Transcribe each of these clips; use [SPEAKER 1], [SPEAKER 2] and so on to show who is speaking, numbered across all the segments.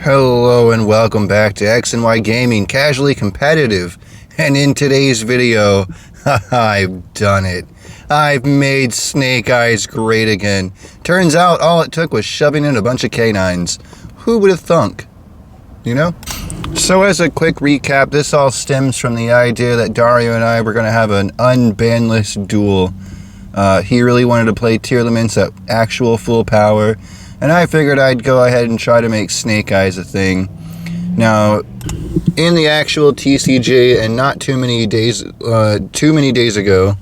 [SPEAKER 1] Hello and welcome back to X and Y Gaming, casually competitive. And in today's video, I've done it. I've made Snake Eyes great again. Turns out all it took was shoving in a bunch of canines. Who would have thunk? You know? So as a quick recap, this all stems from the idea that Dario and I were going to have an unbanlist duel. He really wanted to play tier limits at actual full power, and I figured I'd go ahead and try to make Snake Eyes a thing. Now, in the actual TCG, and not too many days ago,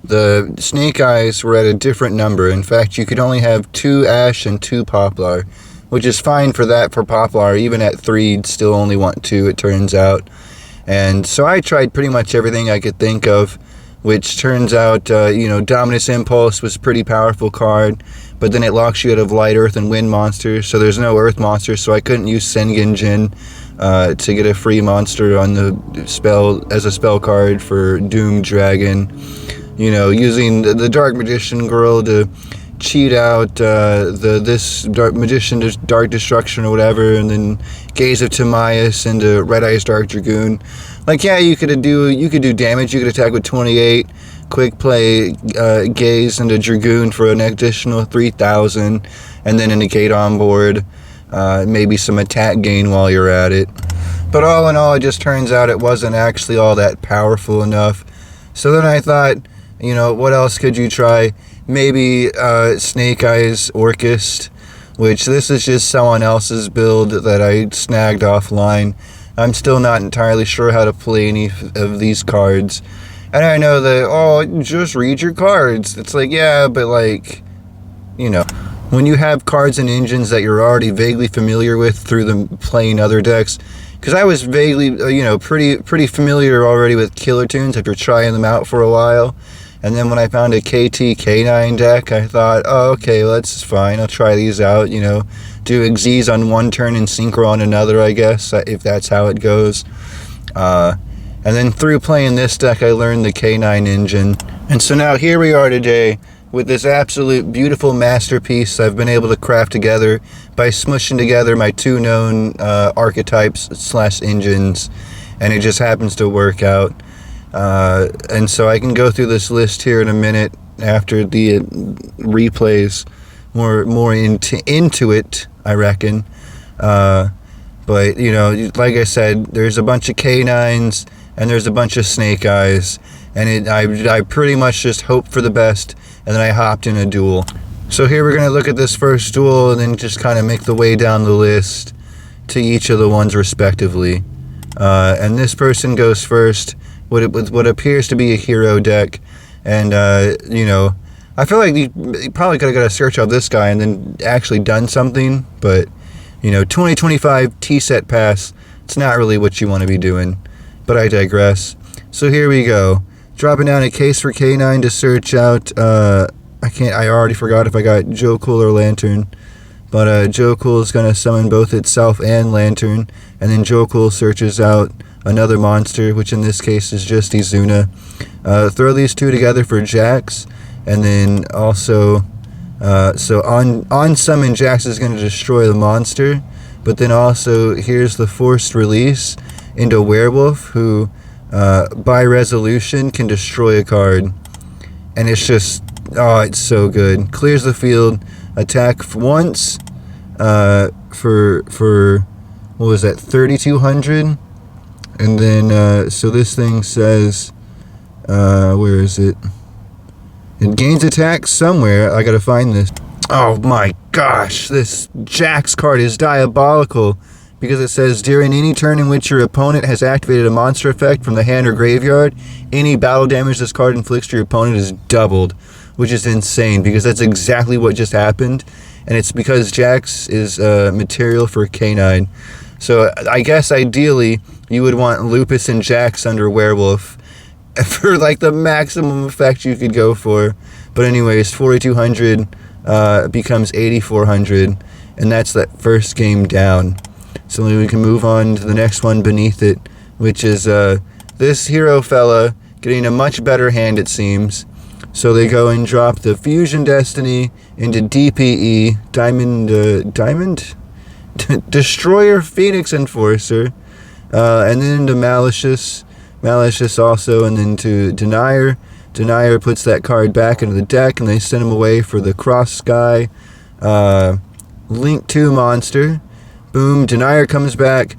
[SPEAKER 1] the Snake Eyes were at a different number. In fact, you could only have 2 Ash and 2 Poplar, which is fine for Poplar. Even at 3, you'd still only want 2, it turns out. And so I tried pretty much everything I could think of, which turns out, Dominus Impulse was a pretty powerful card, but then it locks you out of Light, Earth, and Wind monsters, so there's no Earth monsters, so I couldn't use Sengen Jin to get a free monster on the spell as a spell card for Doom Dragon. You know, using the Dark Magician Girl to cheat out this Dark Magician to Dark Destruction or whatever, and then Gaze of Timaeus into Red Eyes Dark Dragoon. Like, yeah, you could do damage. You could attack with 28, quick play Gaze into Dragoon for an additional 3,000, and then a negate on board. Maybe some attack gain while you're at it. But all in all, it just turns out it wasn't actually all that powerful enough. So then I thought, what else could you try? Maybe Snake Eyes Orchist, which this is just someone else's build that I snagged offline. I'm still not entirely sure how to play any of these cards. And I know that, just read your cards. It's like, yeah, but when you have cards and engines that you're already vaguely familiar with through them playing other decks, because I was vaguely, pretty familiar already with Killer Tunes after trying them out for a while. And then when I found a KT K9 deck, I thought, oh, okay, well, that's fine. I'll try these out, do Xyz on one turn and Synchro on another, I guess, if that's how it goes. And then through playing this deck, I learned the K9 engine. And so now here we are today with this absolute beautiful masterpiece I've been able to craft together by smushing together my 2 known archetypes / engines. And it just happens to work out. And so I can go through this list here in a minute after the replays more into it, I reckon. But, like I said, there's a bunch of K9s and there's a bunch of Snake Eyes. And I pretty much just hoped for the best, and then I hopped in a duel. So here we're going to look at this first duel and then just kind of make the way down the list to each of the ones respectively. And this person goes first with what appears to be a hero deck. And, I feel like you probably could have got a search of this guy and then actually done something. But, 2025 T-Set Pass, it's not really what you want to be doing. But I digress. So here we go. Dropping down a case for K9 to search out, I already forgot if I got Joe Cool or Lantern. But Joe Cool is going to summon both itself and Lantern. And then Joe Cool searches out another monster, which in this case is just Izuna. Throw these 2 together for Jax. And then also, so on summon, Jax is going to destroy the monster. But then also, here's the forced release into Werewolf, who by resolution can destroy a card. And it's just, it's so good. Clears the field, attack once for what was that, 3,200? And then, so this thing says, where is it? It gains attack somewhere. I gotta find this. Oh my gosh, this Jax card is diabolical. Because it says, during any turn in which your opponent has activated a monster effect from the hand or graveyard, any battle damage this card inflicts to your opponent is doubled. Which is insane, because that's exactly what just happened. And it's because Jax is material for K9. So I guess ideally, you would want Lupus and Jax under Werewolf for like the maximum effect you could go for. But anyways, 4,200 becomes 8,400. And that's that first game down. So we can move on to the next one beneath it, which is this hero fella getting a much better hand, it seems. So they go and drop the Fusion Destiny into DPE, Diamond Destroyer Phoenix Enforcer, and then into Malicious also, and then to Denier. Denier puts that card back into the deck, and they send him away for the Cross Sky Link 2 monster. Boom, Denier comes back,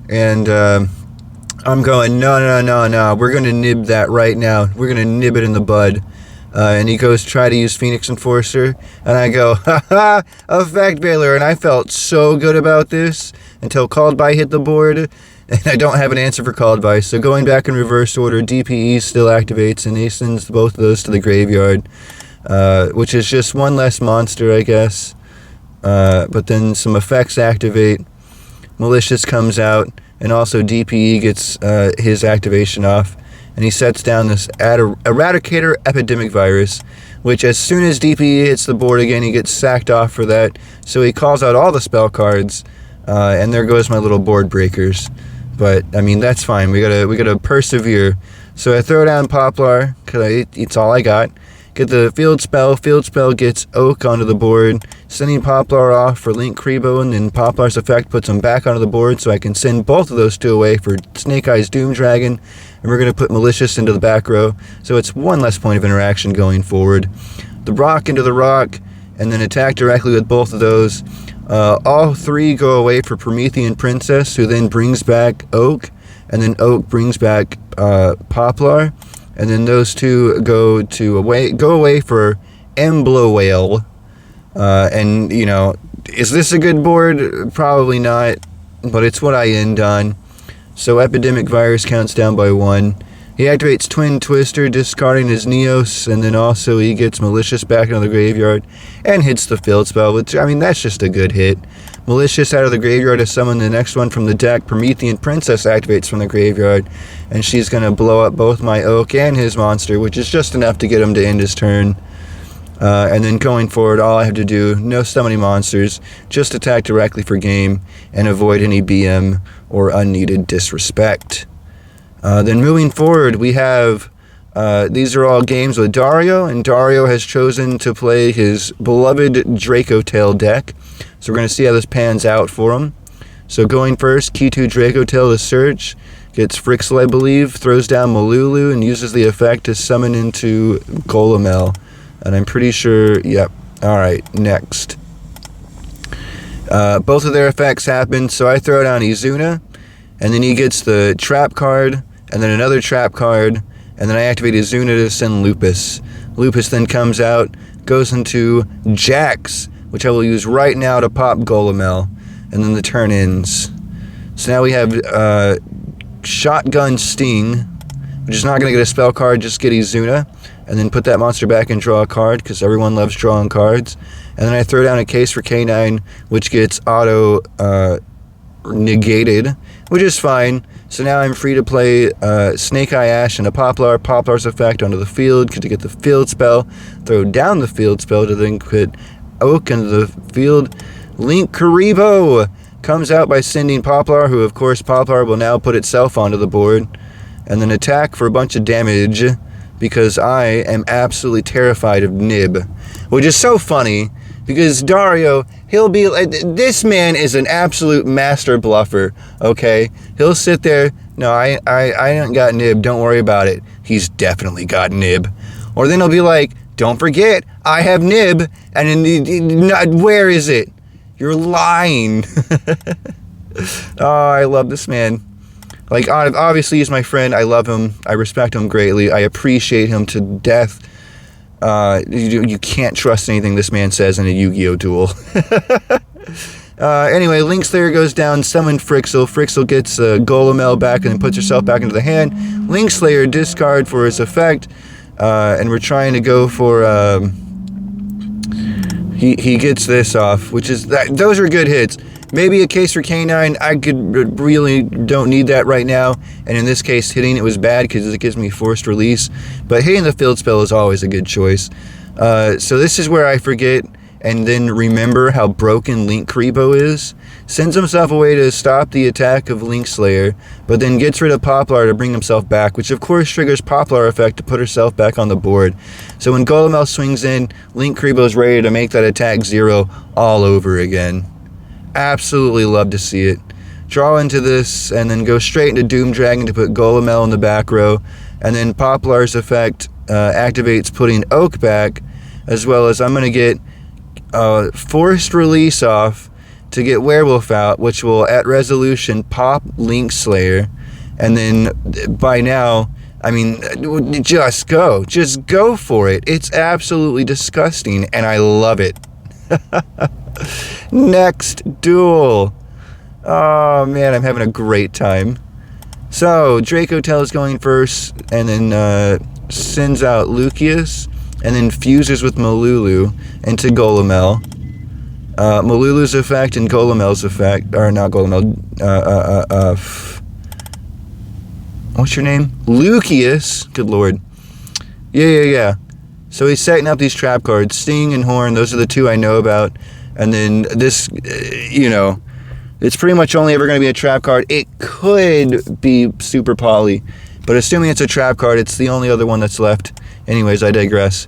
[SPEAKER 1] and I'm going, no, we're going to nib that right now. We're going to nib it in the bud. And he goes, try to use Phoenix Enforcer. And I go, haha, Effect Veiler. And I felt so good about this until Called By hit the board. And I don't have an answer for Called By. So going back in reverse order, DPE still activates, and he sends both of those to the graveyard. Which is just one less monster, I guess. But then some effects activate. Malicious comes out. And also DPE gets his activation off. And he sets down this Eradicator Epidemic Virus, which as soon as DPE hits the board again, he gets sacked off for that. So he calls out all the spell cards, and there goes my little board breakers. But I mean, that's fine. We gotta persevere. So I throw down Poplar because it's all I got. Get the field spell. Field spell gets Oak onto the board, sending Poplar off for Link Kribo, and then Poplar's effect puts him back onto the board, so I can send both of those two away for Snake Eyes Doom Dragon. And we're going to put Malicious into the back row, so it's one less point of interaction going forward. The Rock into the Rock, and then attack directly with both of those. All three go away for Promethean Princess, who then brings back Oak, and then Oak brings back Poplar. And then those two go away for Emblo Whale. And, you know, is this a good board? Probably not, but it's what I end on. So Epidemic Virus counts down by 1. He activates Twin Twister, discarding his Neos, and then also he gets Malicious back into the graveyard and hits the field spell, which, I mean, that's just a good hit. Malicious out of the graveyard to summon the next one from the deck. Promethean Princess activates from the graveyard, and she's going to blow up both my Oak and his monster, which is just enough to get him to end his turn. And then going forward, all I have to do, no summoning monsters, just attack directly for game and avoid any BM or unneeded disrespect. Then moving forward, we have, these are all games with Dario, and Dario has chosen to play his beloved Draco Tail deck. So we're going to see how this pans out for him. So going first, Key 2 Draco Tail to search, gets Frixel, I believe, throws down Malulu, and uses the effect to summon into Golemel. And I'm pretty sure, yep. Alright, next. Both of their effects happen, so I throw down Izuna, and then he gets the trap card, and then another trap card, and then I activate Izuna to send Lupus. Lupus then comes out, goes into Jax, which I will use right now to pop Golemel, and then the turn ends. So now we have Shotgun Sting, which is not going to get a spell card, just get Izuna, and then put that monster back and draw a card, because everyone loves drawing cards. And then I throw down a Case for K9, which gets auto negated, which is fine. So now I'm free to play Snake Eye Ash and a Poplar. Poplar's effect onto the field to get the field spell. Throw down the field spell to then put Oak into the field. Link Karibo comes out by sending Poplar, who of course Poplar will now put itself onto the board. And then attack for a bunch of damage, because I am absolutely terrified of Nib. Which is so funny, because Dario, he'll be like, this man is an absolute master bluffer, okay? He'll sit there, no, I ain't got Nib, don't worry about it. He's definitely got Nib. Or then he'll be like, don't forget, I have Nib, and then, where is it? You're lying. Oh, I love this man. Like, obviously he's my friend, I love him, I respect him greatly, I appreciate him to death. You can't trust anything this man says in a Yu-Gi-Oh! Duel. Anyway, Link Slayer goes down, summon Frixel. Frixel gets Golemel back and then puts herself back into the hand. Link Slayer discard for his effect, and we're trying to go for, he gets this off, which is, those are good hits. Maybe a Case for K9, I could really don't need that right now, and in this case hitting it was bad because it gives me forced release, but hitting the field spell is always a good choice. So this is where I forget and then remember how broken Link Karibo is. Sends himself away to stop the attack of Link Slayer, but then gets rid of Poplar to bring himself back, which of course triggers Poplar effect to put herself back on the board. So when Golemel swings in, Link Karibo is ready to make that attack 0 all over again. Absolutely love to see it. Draw into this, and then go straight into Doom Dragon to put Golemel in the back row, and then Poplar's effect activates putting Oak back, as well as I'm going to get Forced Release off to get Werewolf out, which will, at resolution, pop Link Slayer, and then by now, I mean, just go for it. It's absolutely disgusting, and I love it. Next duel. Oh man, I'm having a great time. So Dracotel is going first, and then sends out Lucius, and then fuses with Malulu into Golemel. Malulu's effect and Golemel's effect, or not Golemel, what's your name? Lucius. Good lord. Yeah. So he's setting up these trap cards. Sting and Horn, those are the two I know about. And then this, it's pretty much only ever going to be a trap card. It could be Super Poly, but assuming it's a trap card, it's the only other one that's left. Anyways, I digress.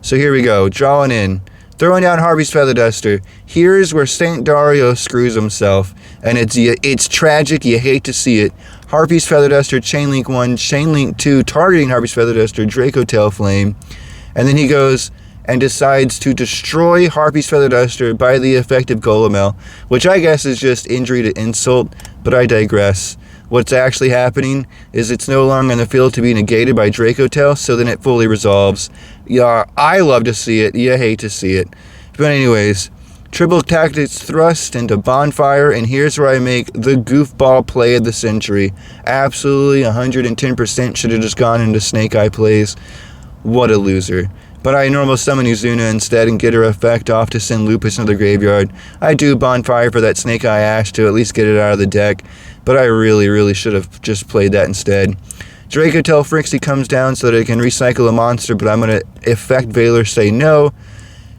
[SPEAKER 1] So here we go. Drawing in. Throwing down Harvey's Feather Duster. Here's where St. Dario screws himself. And it's tragic. You hate to see it. Harpy's Feather Duster, Chainlink 1, Chainlink 2, targeting Harpy's Feather Duster, Dracotel Flame. And then he goes and decides to destroy Harpy's Feather Duster by the effective Golemel, which I guess is just injury to insult, but I digress. What's actually happening is it's no longer in the field to be negated by Dracotel, so then it fully resolves. Yeah, I love to see it. You hate to see it. But anyways, Triple Tactics thrust into Bonfire, and here's where I make the goofball play of the century. Absolutely 110% should have just gone into Snake Eye plays. What a loser. But I normal summon Izuna instead and get her effect off to send Lupus into the graveyard. I do Bonfire for that Snake Eye Ash to at least get it out of the deck, but I really should have just played that instead. Dracotel Frixie comes down so that it can recycle a monster, but I'm going to effect Valor say no.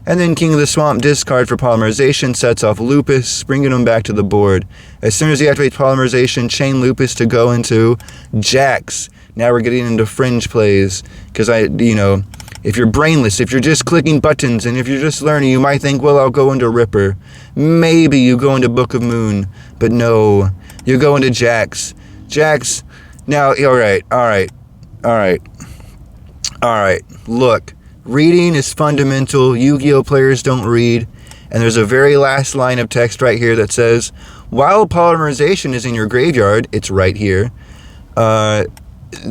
[SPEAKER 1] And then King of the Swamp discard for Polymerization sets off Lupus, bringing him back to the board. As soon as he activates Polymerization, chain Lupus to go into Jax. Now we're getting into fringe plays, because if you're brainless, if you're just clicking buttons, and if you're just learning, you might think, well, I'll go into Ripper. Maybe you go into Book of Moon, but no, you go into Jax. Jax, now, all right, look, reading is fundamental. Yu-Gi-Oh! Players don't read, and there's a very last line of text right here that says, while Polymerization is in your graveyard, it's right here,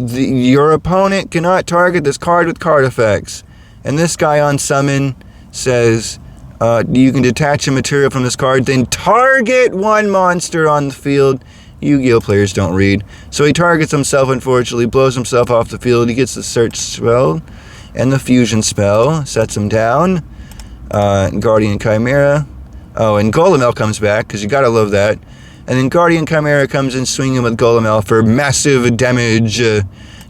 [SPEAKER 1] your opponent cannot target this card with card effects. And this guy on summon says, you can detach a material from this card, then target one monster on the field. Yu-Gi-Oh! Players don't read. So he targets himself, unfortunately, blows himself off the field. He gets the search spell and the fusion spell, sets him down. Guardian Chimera. Oh, and Golemel comes back, because you gotta love that. And then Guardian Chimera comes in swinging with Golemel for massive damage.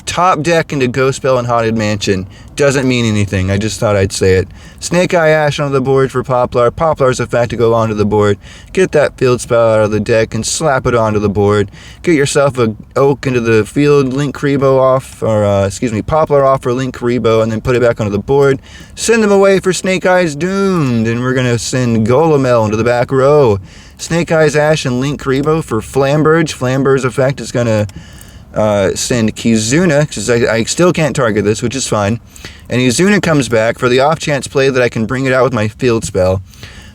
[SPEAKER 1] Top deck into Ghost Spell and Haunted Mansion. Doesn't mean anything. I just thought I'd say it. Snake Eye Ash onto the board for Poplar. Poplar's effect to go onto the board. Get that field spell out of the deck and slap it onto the board. Get yourself a Oak into the field. Link Karibo off, or Poplar off for Link Karibo, and then put it back onto the board. Send them away for Snake Eyes Doomed. And we're going to send Golemel into the back row. Snake Eyes Ash and Link Karibo for Flamberge. Flamberge's effect is going to send Kizuna, because I still can't target this, which is fine. And Izuna comes back for the off chance play that I can bring it out with my field spell.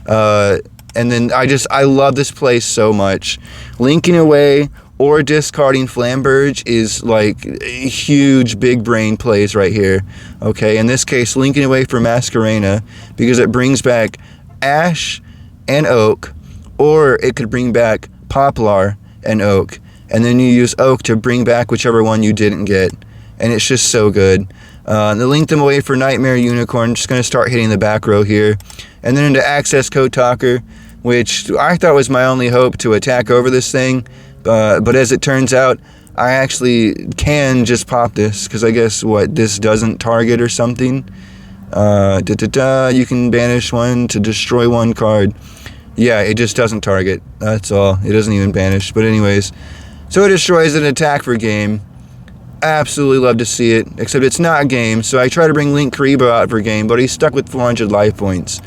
[SPEAKER 1] And then I love this play so much. Linking away or discarding Flamberge is like huge big brain plays right here. Okay, in this case, linking away for Masquerena, because it brings back Ash and Oak, or it could bring back Poplar and Oak. And then you use Oak to bring back whichever one you didn't get. And it's just so good. They link them away for Nightmare Unicorn. Just going to start hitting the back row here. And then into Access Code Talker, which I thought was my only hope to attack over this thing. But as it turns out, I actually can just pop this. Because I guess, this doesn't target or something. You can banish one to destroy one card. Yeah, it just doesn't target. That's all. It doesn't even banish. But anyways... So it destroys an attack for game. Absolutely love to see it. Except it's not game, so I try to bring Link Karibo out for game, but he's stuck with 400 life points.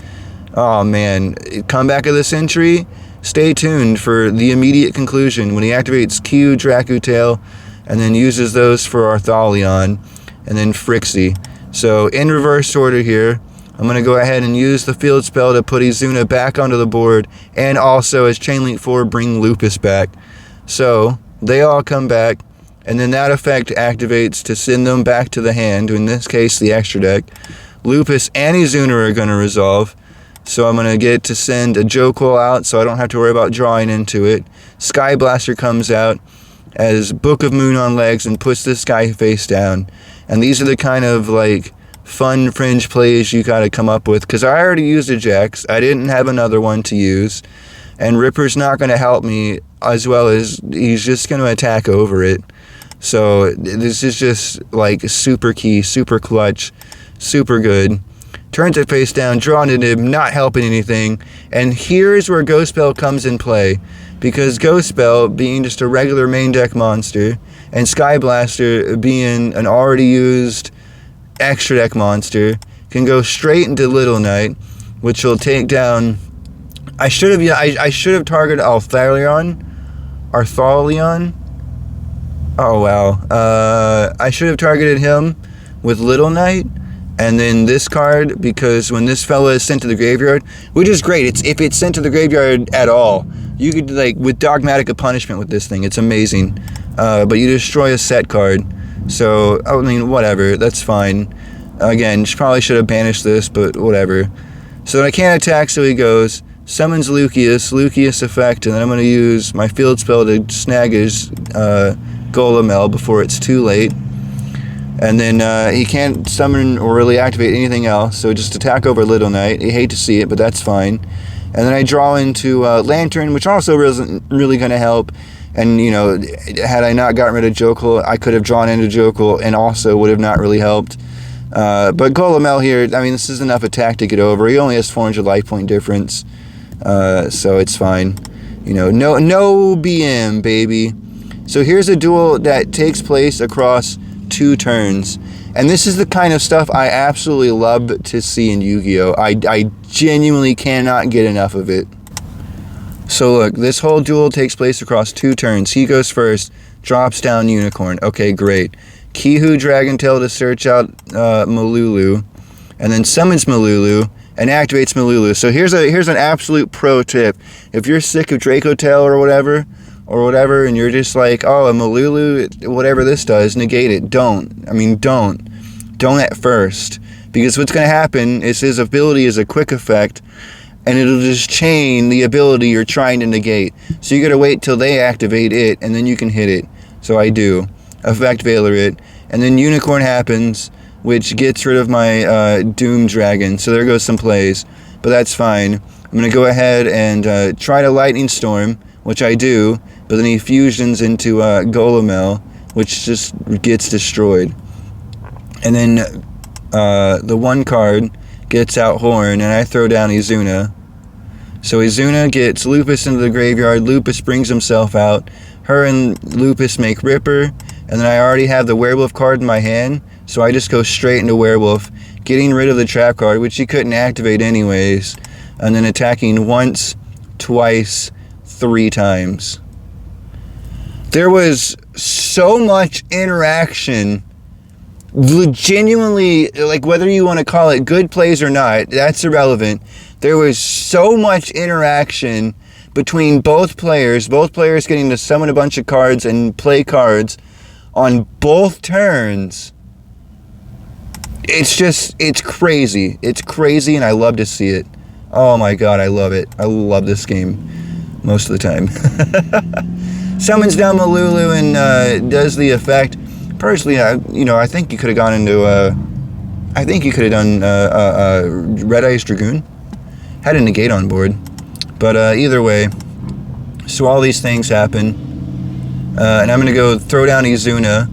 [SPEAKER 1] Oh man. Comeback of the century? stay tuned for the immediate conclusion when he activates Q, Dracu Tail, and then uses those for Artholion, and then Frixie. So in reverse order here, I'm going to go ahead and use the field spell to put Izuna back onto the board, and also as Chain Link 4, bring Lupus back. So they all come back, and then that effect activates to send them back to the hand, in this case the extra deck. Lupus and Izuna are going to resolve, so I'm going to get to send a Jokel out so I don't have to worry about drawing into it. Sky Blaster comes out as Book of Moon on legs and puts this guy face down. And these are the kind of like fun fringe plays you gotta come up with, because I already used a Jax, I didn't have another one to use, and Ripper's not gonna help me, as well as he's just gonna attack over it. So this is just like super key, super clutch, super good. Turns it face down, drawing into him, not helping anything. And here's where Ghost Spell comes in play, because Ghost Spell being just a regular main deck monster, and Sky Blaster being an already used extra deck monster, can go straight into Little Knight, which will take down. I should have targeted Artholion. Oh wow. I should have targeted him with Little Knight, and then this card, because when this fella is sent to the graveyard, which is great, if it's sent to the graveyard at all, you could, like, with Dogmatic of Punishment with this thing, it's amazing. But you destroy a set card, so, I mean, whatever, that's fine. Again, probably should have banished this, but whatever. So I can't attack, so he goes, summons Lucius effect, and then I'm going to use my field spell to snag his Golemel before it's too late. And then he can't summon or really activate anything else, so just attack over Little Knight. I hate to see it, but that's fine. And then I draw into Lantern, which also isn't really going to help. And, you know, had I not gotten rid of Jokel, I could have drawn into Jokel and also would have not really helped. But Golemel here, I mean, this is enough attack to get over. He only has 400 life point difference, so it's fine. You know, no BM, baby. So here's a duel that takes place across 2 turns. And this is the kind of stuff I absolutely love to see in Yu-Gi-Oh! I genuinely cannot get enough of it. So look, this whole duel takes place across 2 turns. He goes first, drops down Unicorn. Okay, great. Kihu Dragon Tail to search out Malulu, and then summons Malulu and activates Malulu. So here's an absolute pro tip. If you're sick of Draco Tail or whatever, and you're just like, oh, a Malulu, whatever this does, negate it. Don't at first, because what's going to happen is his ability is a quick effect, and it'll just chain the ability you're trying to negate. So you got to wait till they activate it, and then you can hit it. So I do. Effect Veiler it, and then Unicorn happens, which gets rid of my Doom Dragon. So there goes some plays, but that's fine. I'm going to go ahead and try to Lightning Storm, which I do, but then he fusions into Golemel, which just gets destroyed. And then the one card gets out Horn, and I throw down Izuna. So Izuna gets Lupus into the graveyard. Lupus brings himself out. Her and Lupus make Ripper, and then I already have the Werewolf card in my hand, so I just go straight into Werewolf, getting rid of the Trap card, which he couldn't activate anyways, and then attacking once, twice, 3 times. There was so much interaction, genuinely, like, whether you want to call it good plays or not, that's irrelevant. There was so much interaction between both players getting to summon a bunch of cards and play cards on both turns. It's crazy. It's crazy, and I love to see it. Oh my god, I love it. I love this game most of the time. Summons down Malulu and does the effect. Personally, I think you could have gone into I think you could have done Red Eyes Dragoon. Had a negate on board. But either way, so all these things happen. And I'm going to go throw down Izuna.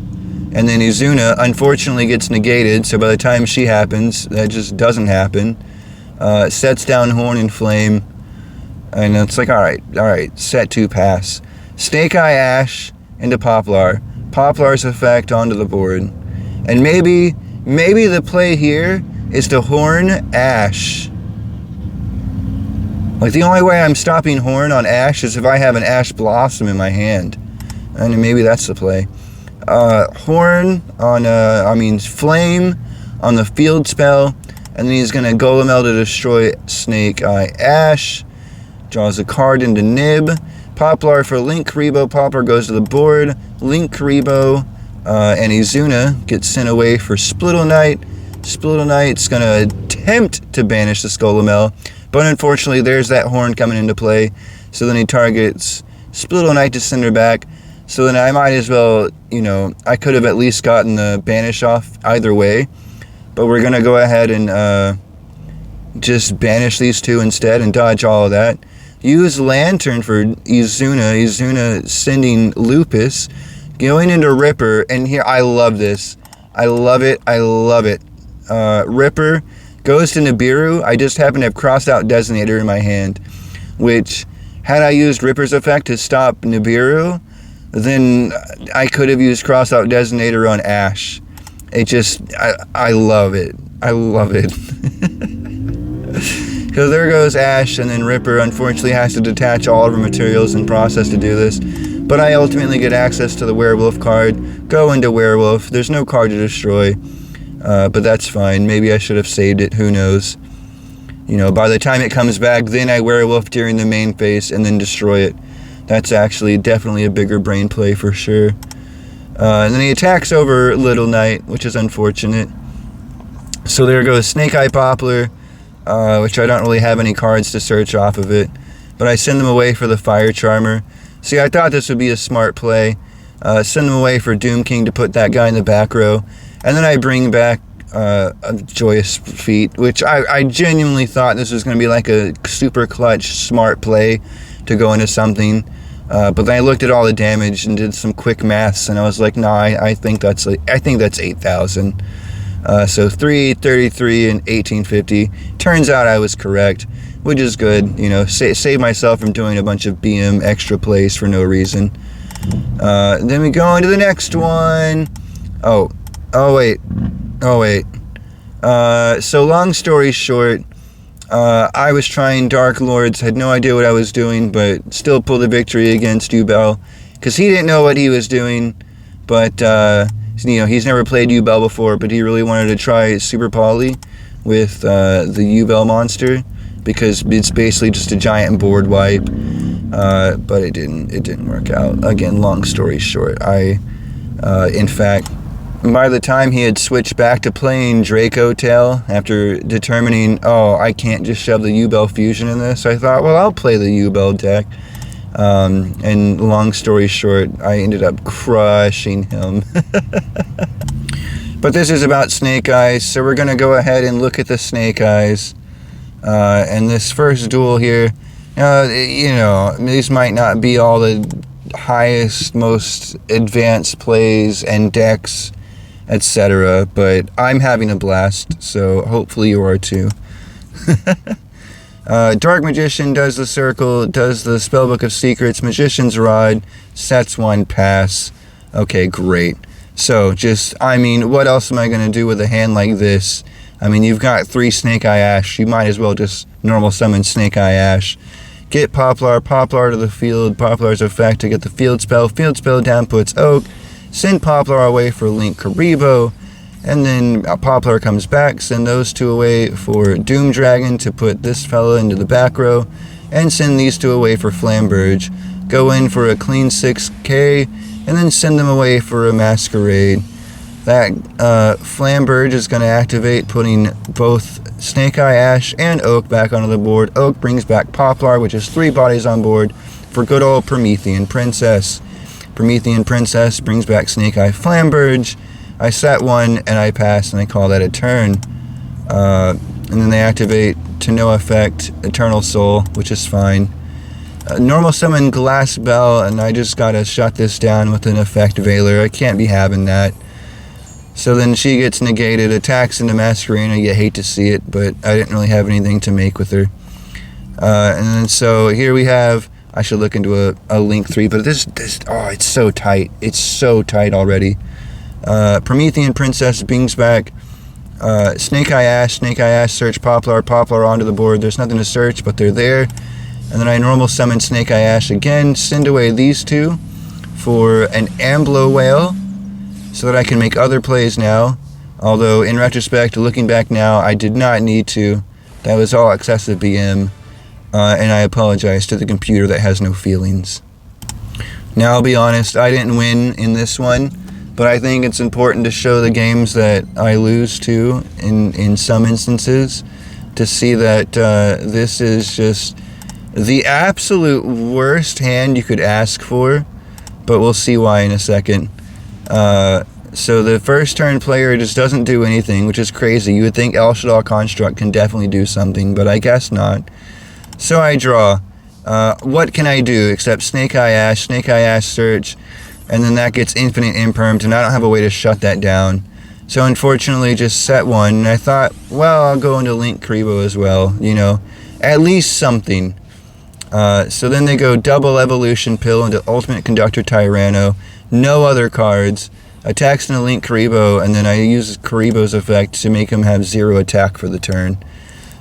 [SPEAKER 1] And then Izuna, unfortunately, gets negated. So by the time she happens, that just doesn't happen. Sets down Horn and Flame. And it's like, alright, set 2 pass. Snake Eye Ash into Poplar. Poplar's effect onto the board. And maybe the play here is to Horn Ash. Like, the only way I'm stopping Horn on Ash is if I have an Ash Blossom in my hand. And maybe that's the play. Horn on, Flame on the field spell. And then he's going to Golem to destroy Snake Eye Ash. Draws a card into Nib. Poplar for Link Karibo. Poplar goes to the board. Link Karibo and Izuna gets sent away for Splittle Knight. Splittle Knight's going to attempt to banish the Skullomel. But unfortunately, there's that Horn coming into play. So then he targets Splittle Knight to send her back. So then I might as well, I could have at least gotten the banish off either way. But we're going to go ahead and just banish these two instead and dodge all of that. Use Lantern for Izuna. Izuna sending Lupus. Going into Ripper. And here, I love this. I love it. I love it. Ripper goes to Nibiru. I just happen to have crossed out Designator in my hand. Which, had I used Ripper's effect to stop Nibiru, then I could have used cross out Designator on Ash. It just, I love it. I love it. So there goes Ash, and then Ripper unfortunately has to detach all of her materials and process to do this. But I ultimately get access to the Werewolf card, go into Werewolf. There's no card to destroy, but that's fine. Maybe I should have saved it, who knows. By the time it comes back, then I Werewolf during the main phase and then destroy it. That's actually definitely a bigger brain play for sure. And then he attacks over Little Knight, which is unfortunate. So there goes Snake Eye Poplar. Which I don't really have any cards to search off of it. But I send them away for the Fire Charmer. See, I thought this would be a smart play. Send them away for Doom King to put that guy in the back row. And then I bring back a Joyous Feet, which I genuinely thought this was going to be like a super clutch, smart play to go into something. But then I looked at all the damage and did some quick maths, and I was like, nah, I think that's 8,000. So 333 and 1850. Turns out I was correct, which is good. Save myself from doing a bunch of BM extra plays for no reason. Then we go into the next one. Oh wait. So long story short, I was trying Dark Lords, had no idea what I was doing, but still pulled a victory against Ubel, because he didn't know what he was doing, but he's never played Ubel before, but he really wanted to try Super Poly with the Ubel monster, because it's basically just a giant board wipe. But it didn't work out. Again, long story short, in fact, by the time he had switched back to playing Draco Tail, after determining, I can't just shove the Ubel fusion in this, I thought, well, I'll play the Ubel deck. And long story short, I ended up crushing him. But this is about Snake Eyes, so we're going to go ahead and look at the Snake Eyes. And this first duel here, these might not be all the highest, most advanced plays and decks, etc., but I'm having a blast, so hopefully you are too. Dark Magician does the circle, does the Spellbook of Secrets, Magician's Rod, sets one, pass. Okay, great. So, what else am I going to do with a hand like this? You've got 3 Snake Eye Ash, you might as well just normal summon Snake Eye Ash. Get Poplar to the field, Poplar's effect to get the field spell down puts Oak, send Poplar away for Link Karibo, and then Poplar comes back, send those 2 away for Doom Dragon to put this fella into the back row, and send these 2 away for Flamberge. Go in for a clean 6k, and then send them away for a Masquerade. That Flamberge is going to activate, putting both Snake Eye Ash and Oak back onto the board. Oak brings back Poplar, which is 3 bodies on board for good old Promethean Princess. Promethean Princess brings back Snake Eye Flamberge. I set 1 and I pass, and I call that a turn. And then they activate to no effect Eternal Soul, which is fine. Normal summon Glass Bell, and I just gotta shut this down with an effect Veiler. I can't be having that. So then she gets negated, attacks into Masquerade. You hate to see it, but I didn't really have anything to make with her. And then so here we have, I should look into a Link 3, but this it's so tight. It's so tight already. Promethean Princess brings back Snake Eye Ash, search Poplar onto the board. There's nothing to search, but they're there. And then I normal summon Snake Eye Ash again, send away these two for an Amblo Whale, so that I can make other plays now. Although, in retrospect, looking back now, I did not need to. That was all excessive BM, and I apologize to the computer that has no feelings. Now, I'll be honest, I didn't win in this one, but I think it's important to show the games that I lose to in some instances, to see that this is just the absolute worst hand you could ask for, but we'll see why in a second. So the first turn player just doesn't do anything, which is crazy. You would think El Shaddai Construct can definitely do something, but I guess not. So I draw. What can I do except Snake Eye Ash, search, and then that gets infinite imperms, and I don't have a way to shut that down. So unfortunately, just set one, and I thought, well, I'll go into Link Karibo as well, you know, at least something. So then they go double Evolution Pill into Ultimate Conductor Tyranno, no other cards, attacks into Link Karibo, and then I use Karibo's effect to make him have 0 attack for the turn.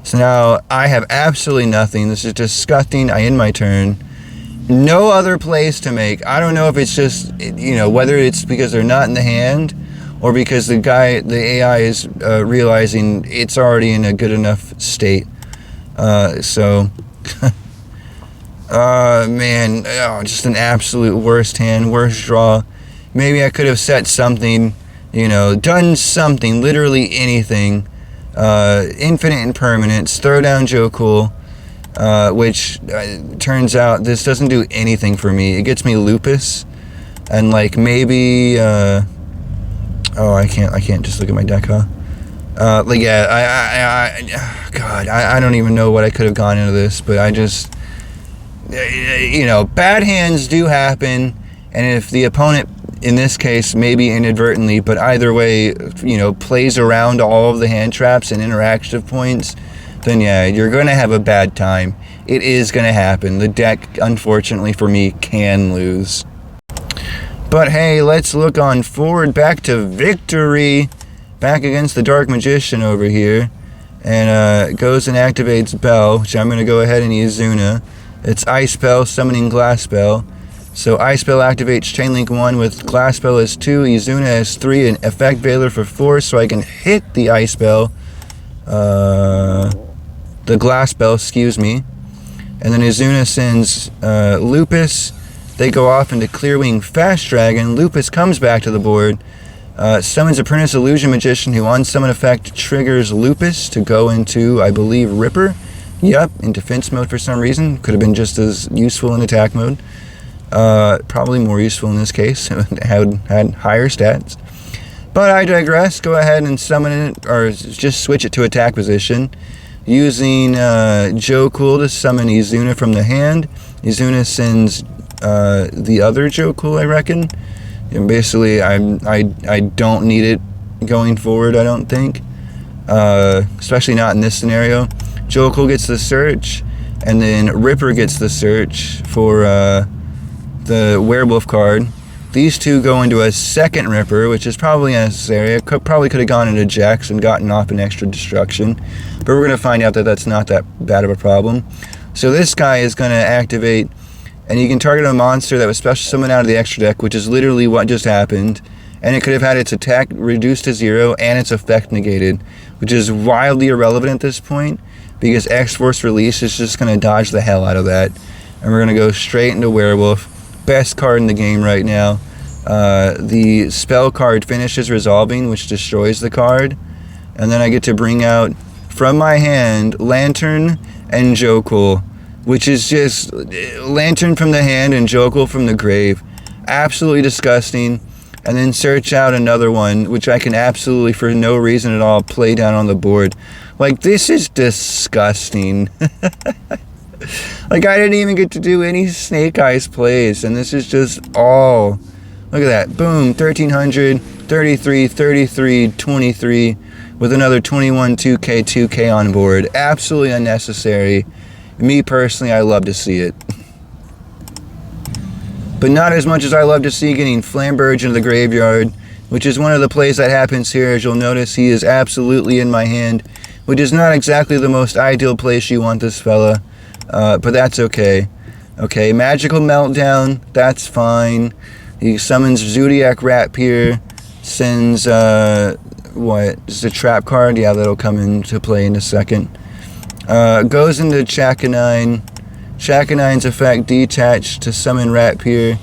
[SPEAKER 1] So now I have absolutely nothing. This is disgusting. I end my turn. No other plays to make. I don't know if it's just, you know, whether it's because they're not in the hand or because the AI is realizing it's already in a good enough state. Man, just an absolute worst hand, worst draw. Maybe I could have set something, you know, done something, literally anything. Infinite Impermanence, throw down Joe Cool. Which turns out this doesn't do anything for me. It gets me Lupus, and like maybe I can't just look at my deck, huh? Like yeah, God, I don't even know what I could have gone into this, but I just, you know, bad hands do happen, and if the opponent, in this case, maybe inadvertently, but either way, you know, plays around all of the hand traps and interactive points, then yeah, you're going to have a bad time. It is going to happen. The deck, unfortunately for me, can lose. But hey, let's look on forward, back to victory. Back against the Dark Magician over here. And goes and activates Bell, which I'm going to go ahead and use Zuna. It's Ice Spell, Summoning Glass Spell. So Ice Spell activates Chainlink 1 with Glass Spell as 2, Izuna as 3, and Effect Veiler for 4, so I can hit the Ice Spell. The Glass Spell, excuse me. And then Izuna sends Lupus. They go off into Clearwing Fast Dragon. Lupus comes back to the board. Summons Apprentice Illusion Magician, who on summon effect triggers Lupus to go into, I believe, Ripper. Yep, in defense mode for some reason. Could have been just as useful in attack mode. Probably more useful in this case. had higher stats. But I digress. Go ahead and summon it, or just switch it to attack position. Using Joe Cool to summon Izuna from the hand. Izuna sends the other Joe Cool, I reckon. And basically, I don't need it going forward, I don't think. Especially not in this scenario. Joe Cool gets the search, and then Ripper gets the search for the Werewolf card. These two go into a second Ripper, which is probably necessary. I probably could have gone into Jax and gotten off an extra destruction. But we're going to find out that that's not that bad of a problem. So this guy is going to activate, and you can target a monster that was special summoned out of the extra deck, which is literally what just happened. And it could have had its attack reduced to 0 and its effect negated, which is wildly irrelevant at this point, because X-Force Release is just going to dodge the hell out of that. And we're going to go straight into Werewolf. Best card in the game right now. The spell card finishes resolving, which destroys the card. And then I get to bring out, from my hand, Lantern and Joe Cool, which is just Lantern from the hand and Joe Cool from the grave. Absolutely disgusting. And then search out another one, which I can absolutely, for no reason at all, play down on the board. Like, this is disgusting. Like, I didn't even get to do any Snake Eyes plays, and this is just all... Look at that. Boom, 1300, 33, 33, 23, with another 21, 2K, 2K on board. Absolutely unnecessary. Me, personally, I love to see it. But not as much as I love to see getting Flamberge into the graveyard, which is one of the plays that happens here. As you'll notice, he is absolutely in my hand, which is not exactly the most ideal place you want this fella, but that's okay. Okay, Magical Meltdown, that's fine. He summons Zodiac Rapier, sends, what, is the trap card? Yeah, that'll come into play in a second. Goes into Chakanine. Chakanine's effect, detach to summon Rapier.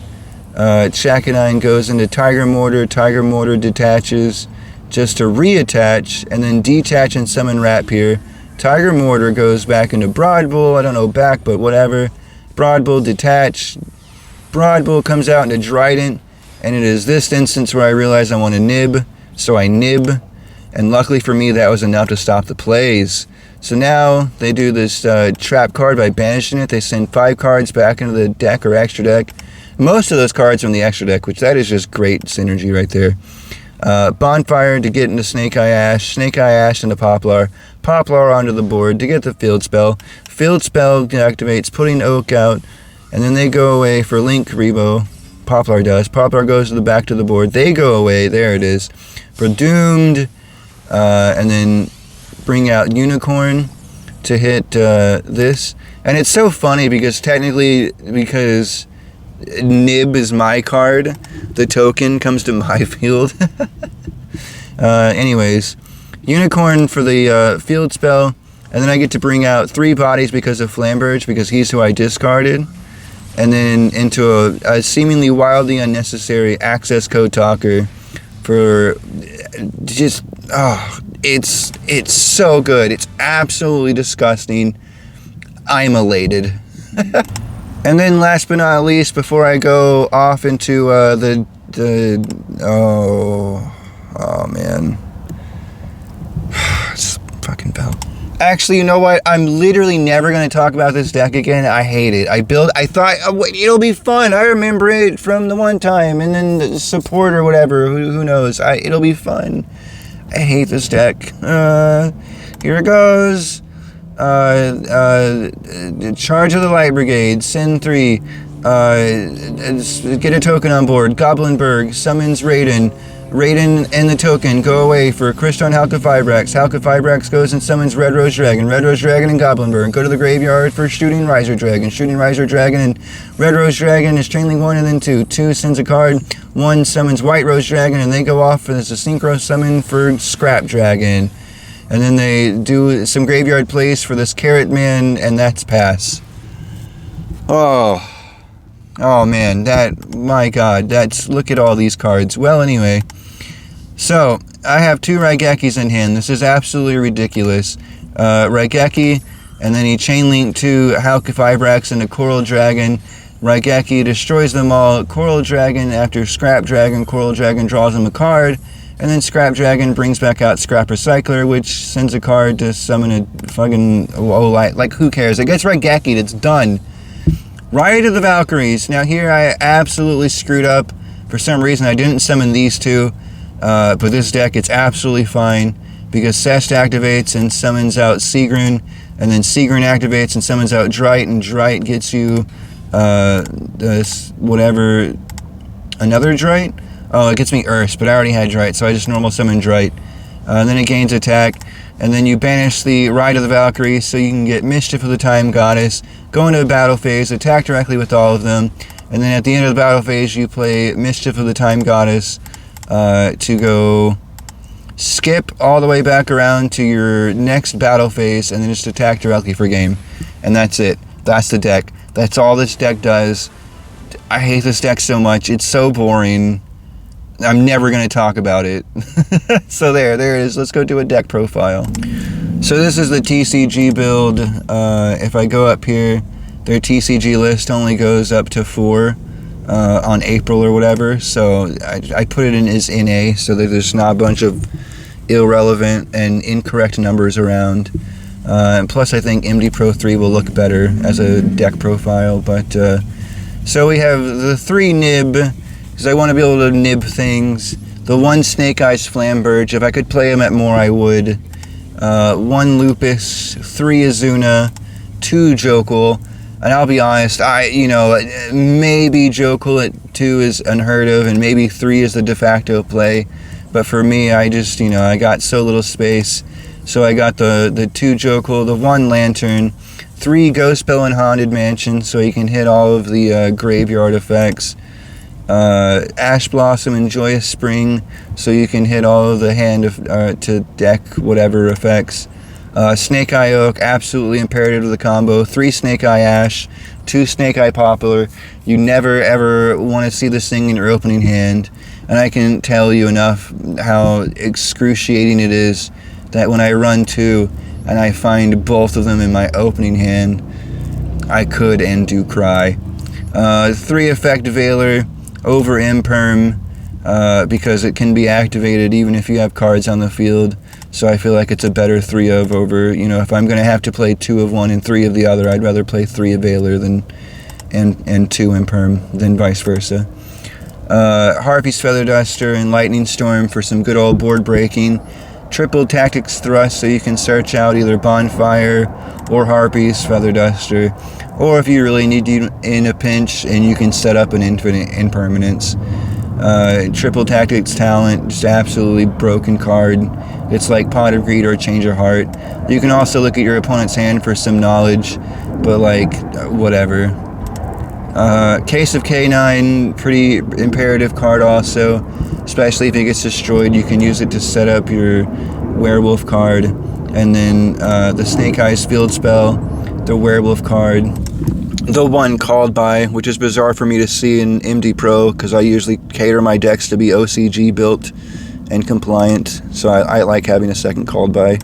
[SPEAKER 1] Chakanine goes into Tiger Mortar. Tiger Mortar detaches just to reattach, and then detach and summon Rapier. Tiger Mortar goes back into Broad Bull. I don't know back, but whatever. Broad Bull detach. Broad Bull comes out into Drident, and it is this instance where I realize I want to nib, so I nib, and luckily for me that was enough to stop the plays. So now they do this trap card by banishing it. They send 5 cards back into the deck or extra deck. Most of those cards are in the extra deck, which that is just great synergy right there. Bonfire to get into Snake Eye Ash into Poplar. Poplar onto the board to get the Field Spell. Field Spell activates, putting Oak out, and then they go away for Link Rebo. Poplar does. Poplar goes to the back to the board. They go away. There it is. For Doomed, and then bring out Unicorn to hit this. And it's so funny because technically, because Nib is my card, the token comes to my field. Anyways, Unicorn for the field spell, and then I get to bring out 3 bodies because of Flamberge, because he's who I discarded, and then into a seemingly wildly unnecessary access code talker for just, it's so good. It's absolutely disgusting. I'm elated. And then last but not least, before I go off into oh man, it's fucking bell. Actually, you know what? I'm literally never going to talk about this deck again. I hate it. I thought, it'll be fun. I remember it from the one time, and then the support or whatever. Who knows? It'll be fun. I hate this deck. Here it goes. Charge of the Light Brigade. Send 3. Get a token on board. Goblinberg summons Raiden. Raiden and the token go away for Crystal and Halka-Fibrax. Halka-Fibrax goes and summons Red Rose Dragon. Red Rose Dragon and Goblinberg go to the graveyard for Shooting Riser Dragon. Shooting Riser Dragon and Red Rose Dragon is Chain Link 1 and then 2. 2 sends a card. 1 summons White Rose Dragon, and they go off for this Synchro Summon for Scrap Dragon. And then they do some graveyard plays for this Carrot Man, and that's pass. Oh man, my god, look at all these cards. Well, anyway, so I have 2 Raigekis in hand. This is absolutely ridiculous. Raigeki, and then he Chain Link 2 Halka-Fibrax and a Coral Dragon. Raigeki destroys them all. Coral Dragon, after Scrap Dragon, Coral Dragon draws him a card. And then Scrap Dragon brings back out Scrap Recycler, which sends a card to summon a fucking... like, who cares? It gets Raigeki, it's done. Riot of the Valkyries. Now here I absolutely screwed up. For some reason I didn't summon these 2. But this deck, it's absolutely fine. Because Cest activates and summons out Seagrun. And then Seagrun activates and summons out Drite. And Drite gets you... this... whatever... another Drite? Oh, it gets me Earth, but I already had Drite, so I just normal summon Drite. Then it gains attack, and then you banish the Ride of the Valkyrie, so you can get Mischief of the Time Goddess, go into a battle phase, attack directly with all of them, and then at the end of the battle phase, you play Mischief of the Time Goddess to go skip all the way back around to your next battle phase, and then just attack directly for game. And that's it. That's the deck. That's all this deck does. I hate this deck so much. It's so boring. I'm never going to talk about it. So there it is. Let's go do a deck profile. So this is the TCG build. If I go up here, their TCG list only goes up to 4 on April or whatever. So I put it in as NA so that there's not a bunch of irrelevant and incorrect numbers around. And plus I think MD Pro 3 will look better as a deck profile. But so we have the 3 Nib, because I want to be able to nib things. The 1 Snake Eyes Flamberge, if I could play him at more, I would. 1 Lupus, 3 Azuna, 2 Jokul. And I'll be honest, maybe Jokel at 2 is unheard of, and maybe 3 is the de facto play. But for me, I just, I got so little space. So I got the 2 Jokel, the 1 Lantern, 3 Ghost Bell and Haunted Mansion, so you can hit all of the graveyard effects. Ash Blossom and Joyous Spring, so you can hit all of the hand to deck whatever effects. Snake Eye Oak, absolutely imperative to the combo. 3 Snake Eye Ash, 2 Snake Eye Poplar. You never ever want to see this thing in your opening hand. And I can tell you enough how excruciating it is that when I run 2 and I find both of them in my opening hand, I could and do cry. 3 Effect Veiler over Imperm, because it can be activated even if you have cards on the field. So I feel like it's a better 3 of over, if I'm going to have to play 2 of one and 3 of the other, I'd rather play 3 of Veiler and 2 Imperm than vice versa. Harpy's Feather Duster and Lightning Storm for some good old board breaking. Triple Tactics Thrust, so you can search out either Bonfire or Harpy's Feather Duster, or if you really need to in a pinch, and you can set up an infinite impermanence. Triple Tactics Talent, just absolutely broken card. It's like Pot of Greed or Change of Heart. You can also look at your opponent's hand for some knowledge, but whatever. Case of K9, pretty imperative card also, especially if it gets destroyed. You can use it to set up your werewolf card. And then the Snake Eyes Field Spell, the werewolf card, the one called by, which is bizarre for me to see in MD Pro, because I usually cater my decks to be OCG built and compliant, so I like having a second called by.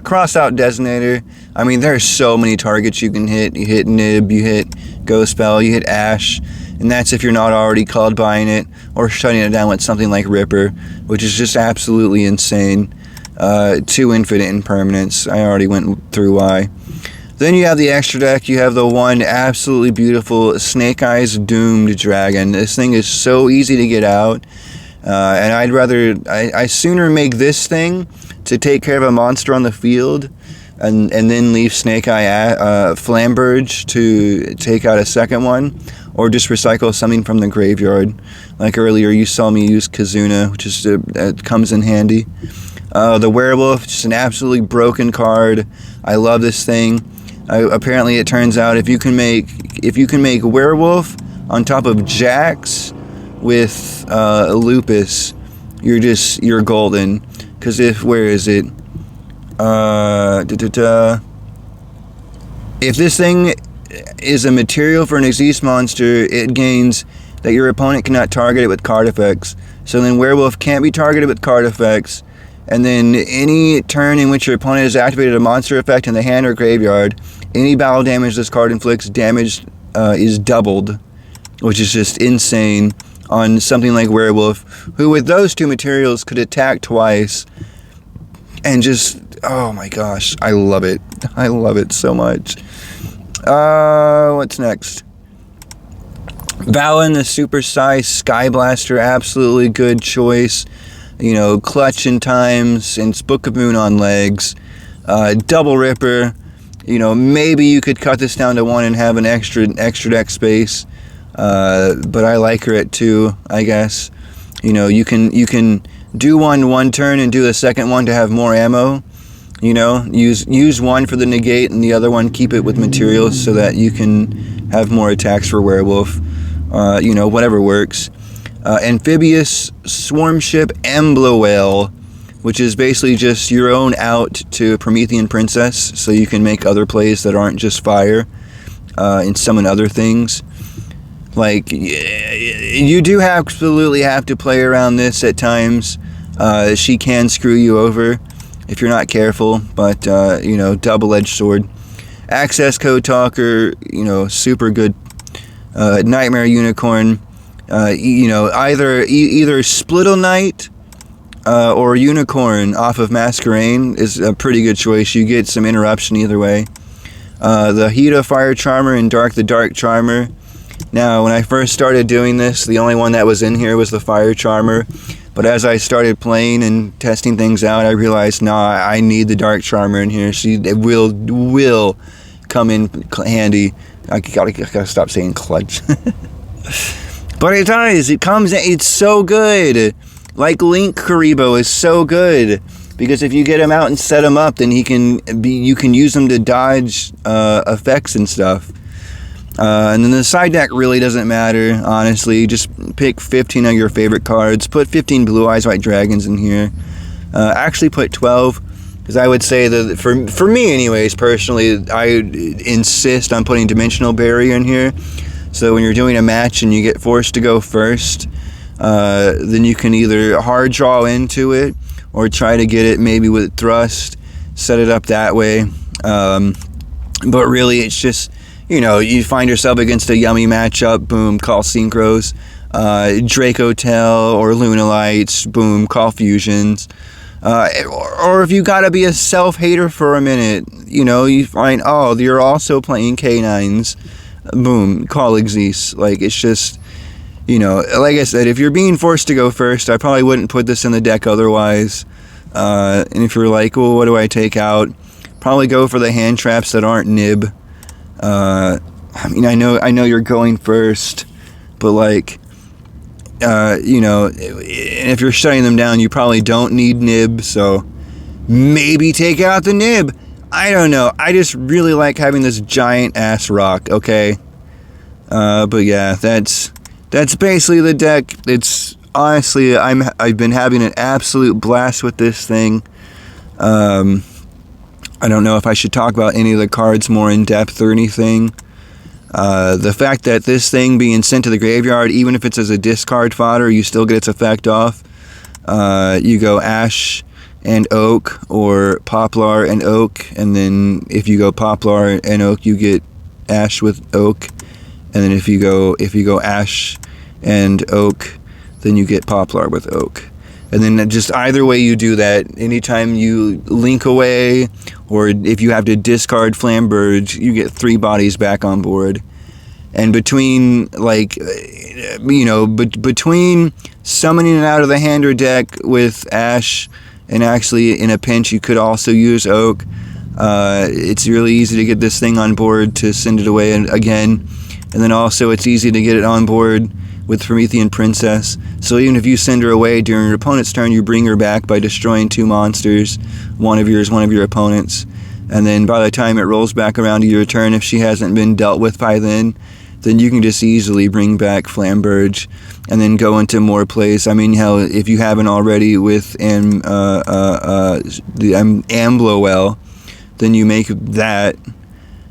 [SPEAKER 1] Cross Out Designator. I mean, there are so many targets you can hit. You hit Nib, you hit Ghost Spell, you hit Ash, and that's if you're not already called buying it or shutting it down with something like Ripper, which is just absolutely insane. 2 Infinite Impermanence. I already went through why. Then you have the extra deck. You have the 1 absolutely beautiful Snake Eyes Doomed Dragon. This thing is so easy to get out, and I sooner make this thing to take care of a monster on the field, and then leave Snake Eye Flamberge to take out a second one, or just recycle something from the graveyard. Like earlier, you saw me use Kazuna, which is comes in handy. The Werewolf, just an absolutely broken card. I love this thing. Apparently, it turns out if you can make Werewolf on top of Jax with Lupus, you're golden. Because where is it? If this thing is a material for an Xyz monster, it gains that your opponent cannot target it with card effects. So then Werewolf can't be targeted with card effects. And then any turn in which your opponent has activated a monster effect in the hand or graveyard, any battle damage this card inflicts, damage is doubled, which is just insane on something like Werewolf, who with those 2 materials could attack twice. And just, oh my gosh, I love it. I love it so much. What's next? Valen, the super-sized Sky Blaster, absolutely good choice. Clutch in times, and it's Book of Moon on legs. Double Ripper. Maybe you could cut this down to 1 and have an extra deck space. But I like her at 2, I guess. You can do one turn and do the second one to have more ammo. Use one for the negate and the other one keep it with materials so that you can have more attacks for Werewolf. Whatever works. Amphibious Swarm Ship Emblowale, which is basically just your own out to Promethean Princess, so you can make other plays that aren't just fire, and summon other things. You do absolutely have to play around this at times. She can screw you over if you're not careful, but, double-edged sword. Access Code Talker, super good. Nightmare Unicorn, either Splittle Knight or Unicorn off of Masquerain is a pretty good choice. You get some interruption either way. The Hida Fire Charmer and Dark the Dark Charmer. Now, when I first started doing this, the only one that was in here was the Fire Charmer. But as I started playing and testing things out, I realized, I need the Dark Charmer in here. She will come in handy. I gotta stop saying clutch. But it does. It's so good. Like Link Karibo is so good. Because if you get him out and set him up, then you can use him to dodge effects and stuff. And then the side deck really doesn't matter, honestly. Just pick 15 of your favorite cards. Put 15 Blue Eyes White Dragons in here. Actually put 12. Because I would say that, for me anyways, personally, I insist on putting Dimensional Barrier in here. So when you're doing a match and you get forced to go first, then you can either hard draw into it, or try to get it maybe with thrust, set it up that way. But really, it's just, you find yourself against a yummy matchup, boom, call Synchros. Dracotel or Lunalights, boom, call Fusions. Or if you gotta be a self-hater for a minute, you find, oh, you're also playing K9s, boom, call Xyz. Like, it's just, like I said, if you're being forced to go first, I probably wouldn't put this in the deck otherwise. And if you're like, well, what do I take out? Probably go for the hand traps that aren't nib. I know you're going first, but like, if you're shutting them down, you probably don't need nib, so maybe take out the nib. I don't know. I just really like having this giant ass rock, okay? But yeah, that's basically the deck. It's honestly, I've been having an absolute blast with this thing. I don't know if I should talk about any of the cards more in depth or anything. The fact that this thing being sent to the graveyard, even if it's as a discard fodder, you still get its effect off. You go Ash and Oak, or Poplar and Oak, and then if you go Poplar and Oak, you get Ash with Oak, and then if you go Ash and Oak, then you get Poplar with Oak. And then just either way you do that, anytime you link away, or if you have to discard Flamberge, you get 3 bodies back on board. And between, between summoning it out of the hand or deck with Ash, and actually in a pinch you could also use Oak, it's really easy to get this thing on board to send it away again. And then also it's easy to get it on board with Promethean Princess. So even if you send her away during your opponent's turn, you bring her back by destroying 2 monsters, one of yours, one of your opponent's. And then by the time it rolls back around to your turn, if she hasn't been dealt with by then you can just easily bring back Flamberge and then go into more plays. I mean, hell, if you haven't already with the Amblowell, then you make that.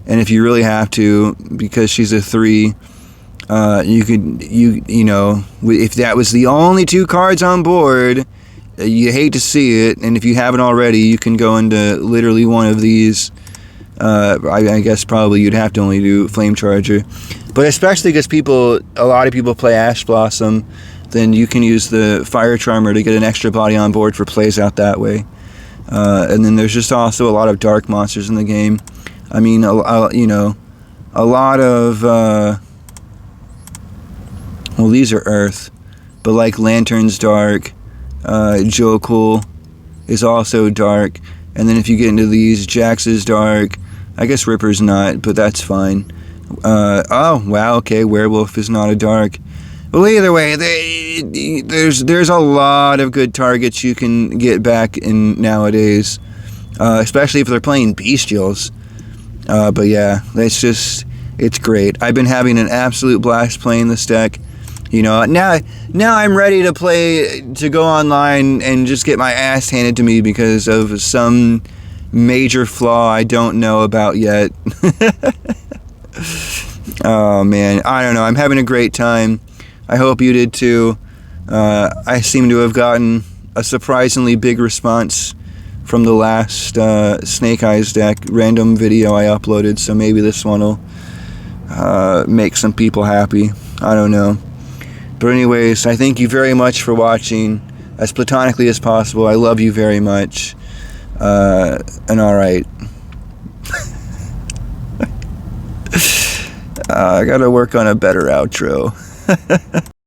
[SPEAKER 1] And if you really have to, because she's a 3, if that was the only 2 cards on board, you hate to see it, and if you haven't already, you can go into literally one of these. I guess probably you'd have to only do Flame Charger, but especially because a lot of people play Ash Blossom, then you can use the Fire Charmer to get an extra body on board for plays out that way. And then there's just also a lot of dark monsters in the game. I mean, a lot of well, these are Earth, but like Lantern's dark, Jokul is also dark, and then if you get into these, Jax is dark. I guess Ripper's not, but that's fine. Oh wow, okay, Werewolf is not a dark. Well, either way, there's a lot of good targets you can get back in nowadays, especially if they're playing Bestials. But yeah, it's great. I've been having an absolute blast playing this deck. Now I'm ready to go online and just get my ass handed to me because of some major flaw I don't know about yet. Oh man, I don't know. I'm having a great time. I hope you did too. I seem to have gotten a surprisingly big response from the last Snake Eyes deck random video I uploaded, so maybe this one will make some people happy. I don't know. But anyways, I thank you very much for watching, as platonically as possible. I love you very much. And alright. I gotta work on a better outro.